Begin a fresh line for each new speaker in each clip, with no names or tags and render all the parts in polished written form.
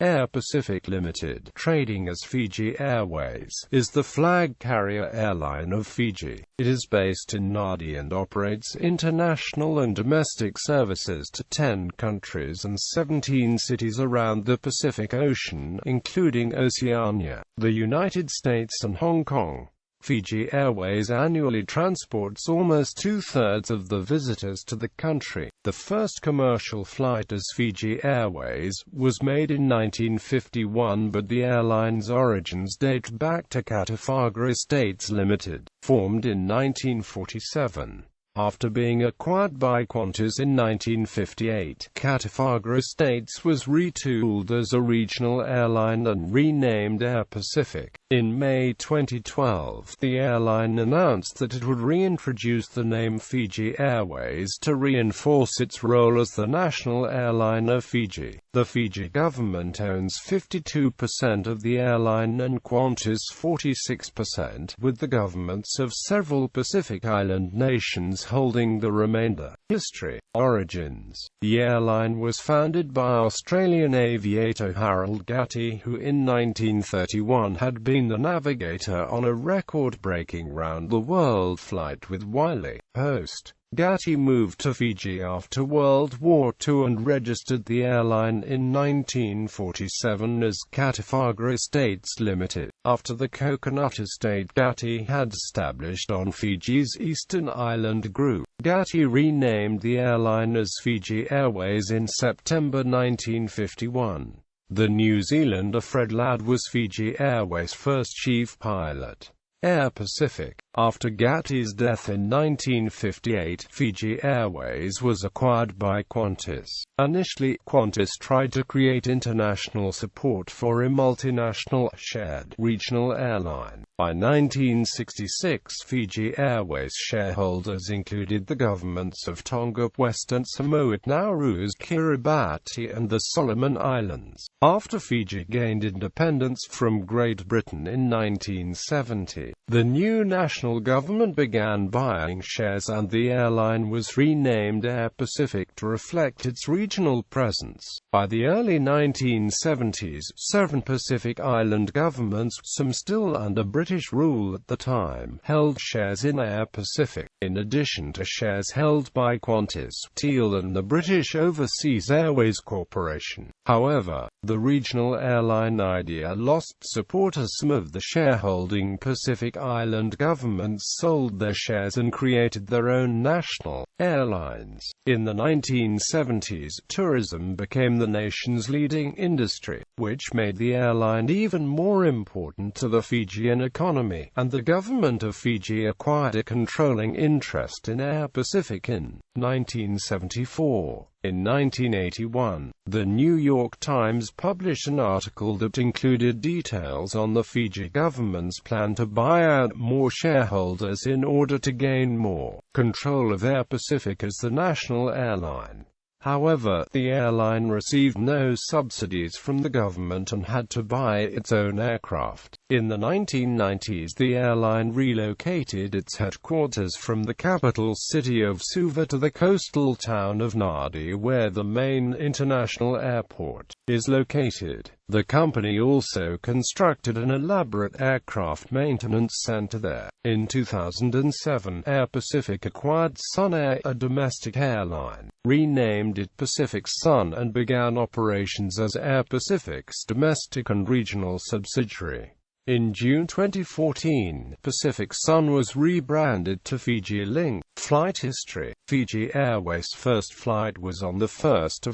Air Pacific Ltd, trading as Fiji Airways, is the flag carrier airline of Fiji. It is based in Nadi and operates international and domestic services to 10 countries and 17 cities around the Pacific Ocean, including Oceania, the United States and Hong Kong. Fiji Airways annually transports almost two-thirds of the visitors to the country. The first commercial flight as Fiji Airways was made in 1951, but the airline's origins date back to Katafaga Estates Ltd, formed in 1947. After being acquired by Qantas in 1958, Katafaga Estates was retooled as a regional airline and renamed Air Pacific. In May 2012, the airline announced that it would reintroduce the name Fiji Airways to reinforce its role as the national airline of Fiji. The Fiji government owns 52% of the airline and Qantas 46%, with the governments of several Pacific Island nations holding the remainder. History. Origins. The airline was founded by Australian aviator Harold Gatty, who in 1931 had been the navigator on a record-breaking round-the-world flight with Wiley Post. Gatty moved to Fiji after World War II and registered the airline in 1947 as Katafaga Estates Ltd. After the coconut estate Gatty had established on Fiji's eastern island grew, Gatty renamed the airline as Fiji Airways in September 1951. The New Zealander Fred Ladd was Fiji Airways' first chief pilot. Air Pacific. After Gatty's death in 1958, Fiji Airways was acquired by Qantas. Initially, Qantas tried to create international support for a multinational, shared, regional airline. By 1966, Fiji Airways shareholders included the governments of Tonga, Western Samoa, Nauru's, Kiribati and the Solomon Islands. After Fiji gained independence from Great Britain in 1970, the new national government began buying shares and the airline was renamed Air Pacific to reflect its regional presence. By the early 1970s, 7 Pacific Island governments, some still under British rule at the time, held shares in Air Pacific, in addition to shares held by Qantas, Teal and the British Overseas Airways Corporation. However, the regional airline idea lost support as some of the shareholding Pacific Island governments sold their shares and created their own national airlines. In the 1970s, tourism became the nation's leading industry, which made the airline even more important to the Fijian economy, and the government of Fiji acquired a controlling interest in Air Pacific in 1974. In 1981, the New York Times published an article that included details on the Fiji government's plan to buy out more shareholders in order to gain more control of Air Pacific as the national airline. However, the airline received no subsidies from the government and had to buy its own aircraft. In the 1990s, the airline relocated its headquarters from the capital city of Suva to the coastal town of Nadi, where the main international airport is located. The company also constructed an elaborate aircraft maintenance center there. In 2007, Air Pacific acquired Sun Air, a domestic airline, renamed it Pacific Sun and began operations as Air Pacific's domestic and regional subsidiary. In June 2014, Pacific Sun was rebranded to Fiji Link. Flight history. Fiji Airways' first flight was on 1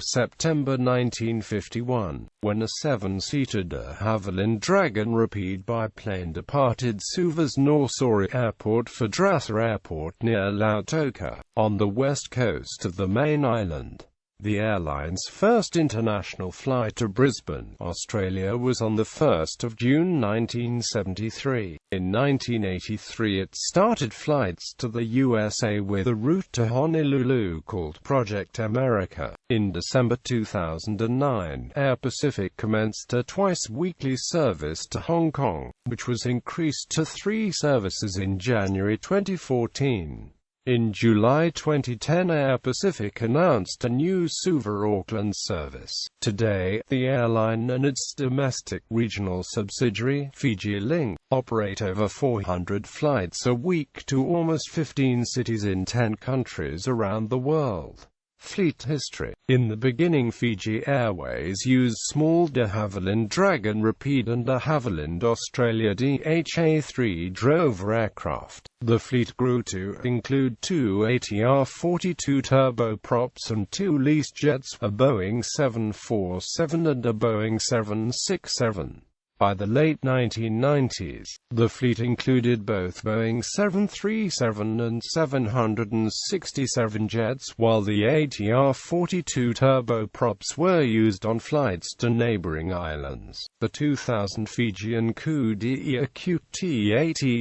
September 1951, when a 7-seater de Havilland Dragon Rapide biplane departed Suva's Norsori Airport for Drasa Airport near Lautoka, on the west coast of the main island. The airline's first international flight to Brisbane, Australia was on 1 June 1973. In 1983 it started flights to the USA with a route to Honolulu called Project America. In December 2009, Air Pacific commenced a twice-weekly service to Hong Kong, which was increased to 3 services in January 2014. In July 2010, Air Pacific announced a new Suva-Auckland service. Today, the airline and its domestic regional subsidiary, Fiji.It, operate over 400 flights a week to almost 15 cities in 10 countries around the world. Fleet history. In the beginning, Fiji Airways used small de Havilland Dragon Rapide and de Havilland Australia DHA-3 drover aircraft. The fleet grew to include 2 ATR-42 turboprops and 2 leased jets, a Boeing 747 and a Boeing 767. By the late 1990s, the fleet included both Boeing 737 and 767 jets, while the ATR-42 turboprops were used on flights to neighboring islands. The 2000 Fijian coup-d'etat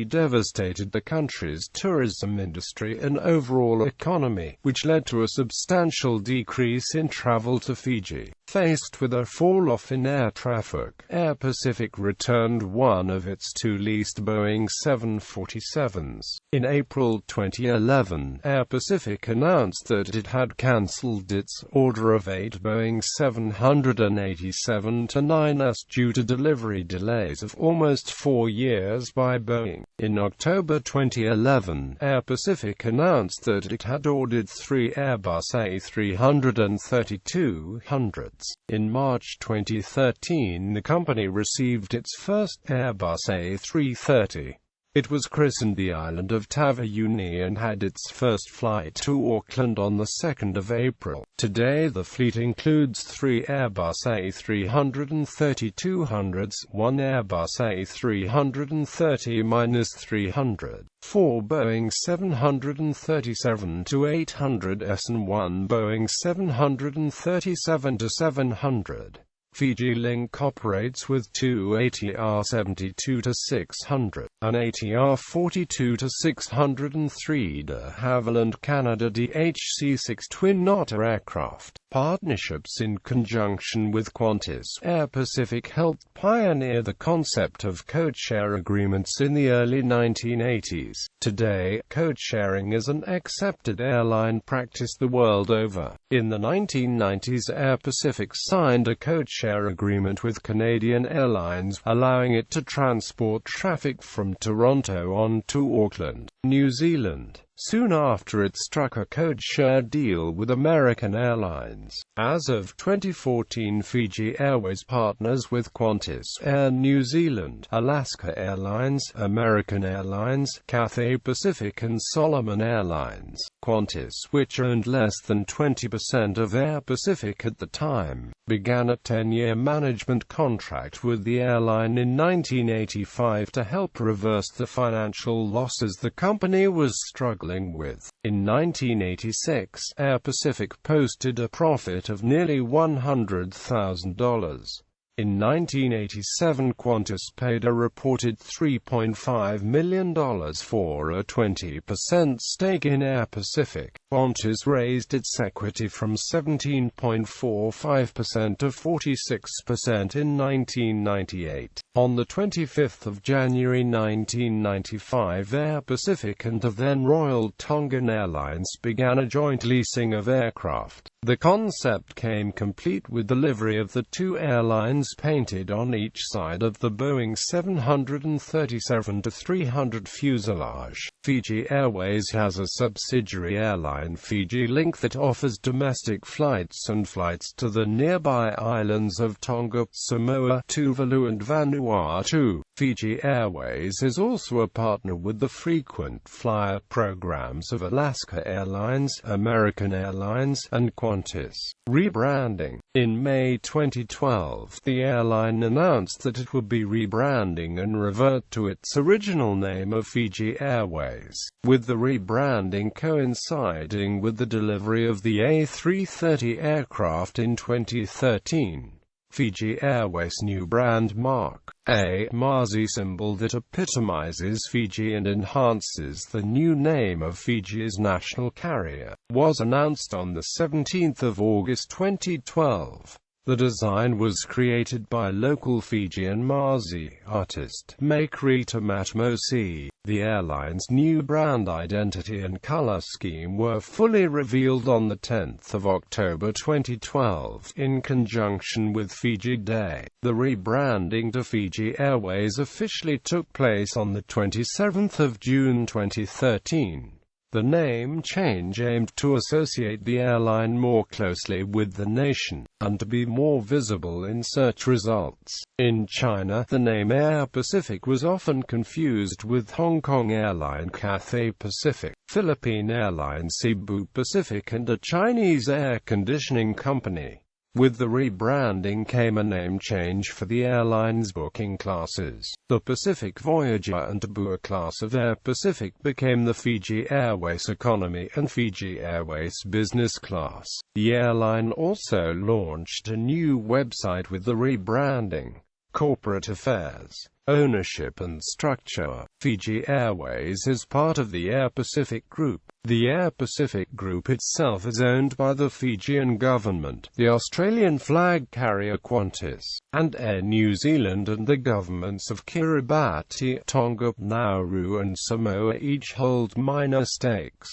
devastated the country's tourism industry and overall economy, which led to a substantial decrease in travel to Fiji. Faced with a fall-off in air traffic, Air Pacific returned one of its 2 leased Boeing 747s. In April 2011, Air Pacific announced that it had cancelled its order of 8 Boeing 787-9s due to delivery delays of almost 4 years by Boeing. In October 2011, Air Pacific announced that it had ordered 3 Airbus A330-200s. In March 2013, the company received its first Airbus A330. It was christened the island of Taveuni and had its first flight to Auckland on the 2nd of April. Today the fleet includes 3 Airbus A330-200s, 1 Airbus A330-300, 4 Boeing 737-800s and 1 Boeing 737-700. Fiji.It operates with 2 ATR-72-600, an ATR-42-600 and 3 de Havilland Canada DHC-6 twin-otter aircraft. Partnerships. In conjunction with Qantas, Air Pacific helped pioneer the concept of codeshare agreements in the early 1980s. Today, codesharing is an accepted airline practice the world over. In the 1990s, Air Pacific signed a codeshare agreement with Canadian Airlines, allowing it to transport traffic from Toronto on to Auckland, New Zealand. Soon after, it struck a codeshare deal with American Airlines. As of 2014, Fiji Airways partners with Qantas, Air New Zealand, Alaska Airlines, American Airlines, Cathay Pacific and Solomon Airlines. Qantas, which owned less than 20% of Air Pacific at the time, began a 10-year management contract with the airline in 1985 to help reverse the financial losses the company was struggling with. In 1986, Air Pacific posted a profit of nearly $100,000. In 1987, Qantas paid a reported $3.5 million for a 20% stake in Air Pacific. Qantas raised its equity from 17.45% to 46% in 1998. On the 25th of January 1995, Air Pacific and the then Royal Tongan Airlines began a joint leasing of aircraft. The concept came complete with the livery of the 2 airlines painted on each side of the Boeing 737-300 fuselage. Fiji Airways has a subsidiary airline, Fiji.It, that offers domestic flights and flights to the nearby islands of Tonga, Samoa, Tuvalu and Vanuatu. Fiji Airways is also a partner with the frequent flyer programs of Alaska Airlines, American Airlines, and Qantas. Rebranding. In May 2012, the airline announced that it would be rebranding and revert to its original name of Fiji Airways, with the rebranding coinciding with the delivery of the A330 aircraft in 2013. Fiji Airways' new brand mark, a Marzi symbol that epitomizes Fiji and enhances the new name of Fiji's national carrier, was announced on the 17th of August 2012. The design was created by local Fijian Marzi artist Makrita Matmosi. The airline's new brand identity and color scheme were fully revealed on 10 October 2012, in conjunction with Fiji Day. The rebranding to Fiji Airways officially took place on 27 June 2013. The name change aimed to associate the airline more closely with the nation, and to be more visible in search results. In China, the name Air Pacific was often confused with Hong Kong airline Cathay Pacific, Philippine airline Cebu Pacific, and a Chinese air conditioning company. With the rebranding came a name change for the airline's booking classes. The Pacific Voyager and Tabua class of Air Pacific became the Fiji Airways Economy and Fiji Airways Business Class. The airline also launched a new website with the rebranding. Corporate affairs, ownership and structure. Fiji Airways is part of the Air Pacific Group. The Air Pacific Group itself is owned by the Fijian government, the Australian flag carrier Qantas, and Air New Zealand, and the governments of Kiribati, Tonga, Nauru and Samoa each hold minor stakes.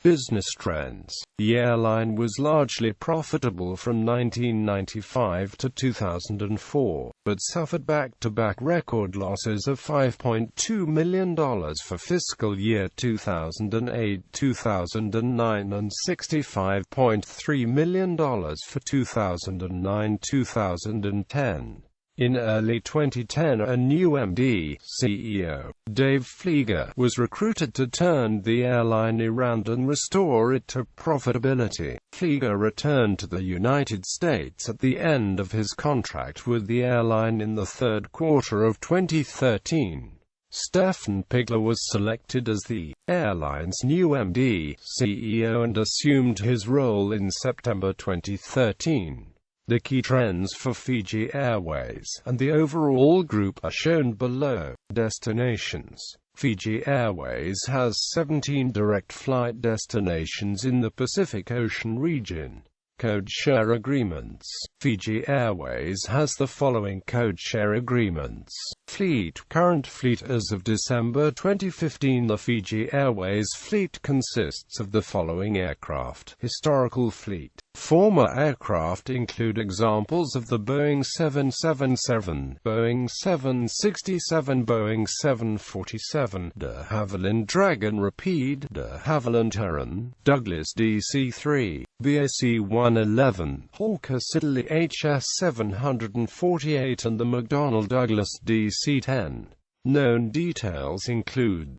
Business trends. The airline was largely profitable from 1995 to 2004, but suffered back-to-back record losses of $5.2 million for fiscal year 2008-2009 and $65.3 million for 2009-2010. In early 2010, a new MD, CEO, Dave Flieger, was recruited to turn the airline around and restore it to profitability. Flieger returned to the United States at the end of his contract with the airline in the third quarter of 2013. Stefan Pigler was selected as the airline's new MD, CEO, and assumed his role in September 2013. The key trends for Fiji Airways and the overall group are shown below. Destinations. Fiji Airways has 17 direct flight destinations in the Pacific Ocean region. Code-share agreements. Fiji Airways has the following code-share agreements. Fleet. Current fleet as of December 2015. The Fiji Airways fleet consists of the following aircraft. Historical fleet. Former aircraft include examples of the Boeing 777, Boeing 767, Boeing 747, de Havilland Dragon Rapide, de Havilland Heron, Douglas DC-3, BAC-111, Hawker Siddeley HS-748 and the McDonnell Douglas DC-10. Known details include